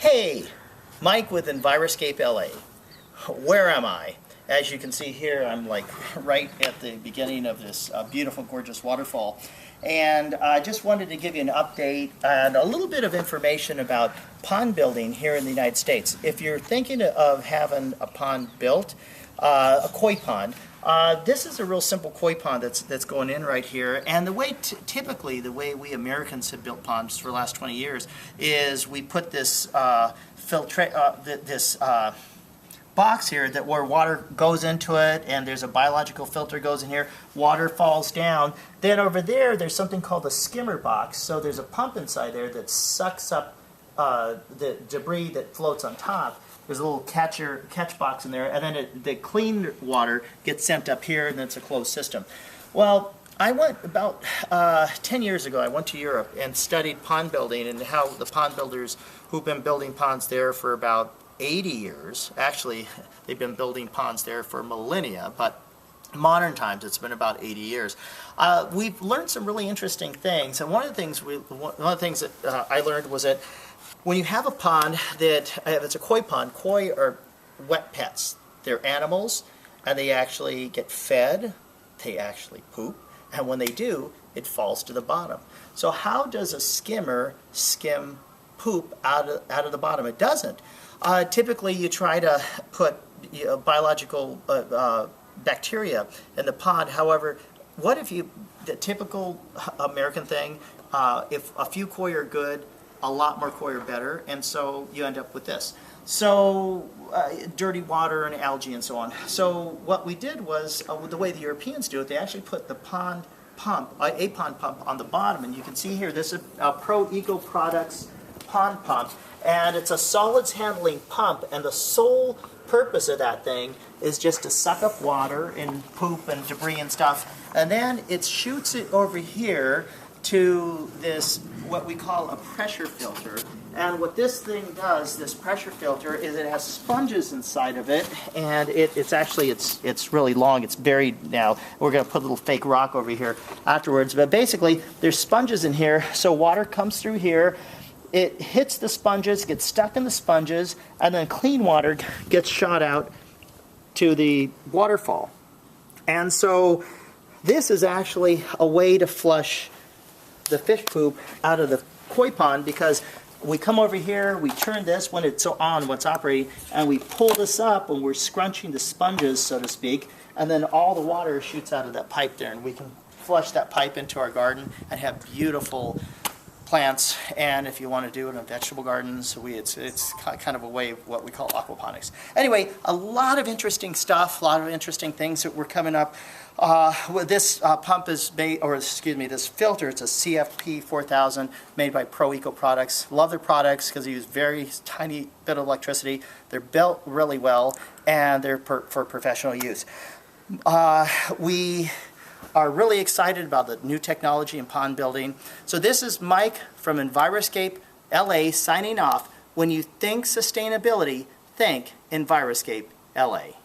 Hey, Mike with Enviroscape LA. Where am I? As you can see here, I'm like right at the beginning of this beautiful, gorgeous waterfall. And I just wanted to give you an update and a little bit of information about pond building here in the United States. If you're thinking of having a pond built, a koi pond, this is a real simple koi pond that's going in right here. And the way typically the way we Americans have built ponds for the last 20 years is we put this box here where water goes into it, and there's a biological filter goes in here. Water falls down. Then over there's something called a skimmer box. So there's a pump inside there that sucks up the debris that floats on top. There's a little catch box in there, and then the clean water gets sent up here, and it's a closed system. Well, I went about 10 years ago, I went to Europe and studied pond building and how the pond builders who've been building ponds there for about 80 years, actually they've been building ponds there for millennia, but modern times it's been about 80 years. We've learned some really interesting things, and one of the things that I learned was that when you have a pond that it's a koi pond, koi are wet pets. They're animals, and they actually get fed, they actually poop, and when they do, it falls to the bottom. So how does a skimmer skim poop out of the bottom? It doesn't. Typically you try to put biological bacteria in the pond. However, what if the typical American thing, if a few koi are good, a lot more koi are better, and so you end up with this. So dirty water and algae and so on. So what we did was, the way the Europeans do it, they actually put the pond pump, a pond pump on the bottom, and you can see here, this is a ProEco Products pond pump, and it's a solids handling pump, and the sole purpose of that thing is just to suck up water and poop and debris and stuff, and then it shoots it over here to this, what we call a pressure filter. And what this thing does, this pressure filter, is it has sponges inside of it, and it's really long. It's buried now. We're going to put a little fake rock over here afterwards, but basically there's sponges in here, so water comes through here. It hits the sponges, gets stuck in the sponges, and then clean water gets shot out to the waterfall. And so this is actually a way to flush the fish poop out of the koi pond, because we come over here, we turn this when it's on, when it's operating, and we pull this up and we're scrunching the sponges, so to speak, and then all the water shoots out of that pipe there, and we can flush that pipe into our garden and have beautiful plants. And if you want to do it in vegetable gardens, it's kind of a way of what we call aquaponics. Anyway, a lot of interesting stuff, a lot of interesting things that were coming up. This pump is made, or excuse me, this filter, it's a CFP 4000 made by ProEco Products. Love their products because they use very tiny bit of electricity. They're built really well, and they're for professional use. We are really excited about the new technology in pond building. So this is Mike from Enviroscape LA signing off. When you think sustainability, think Enviroscape LA.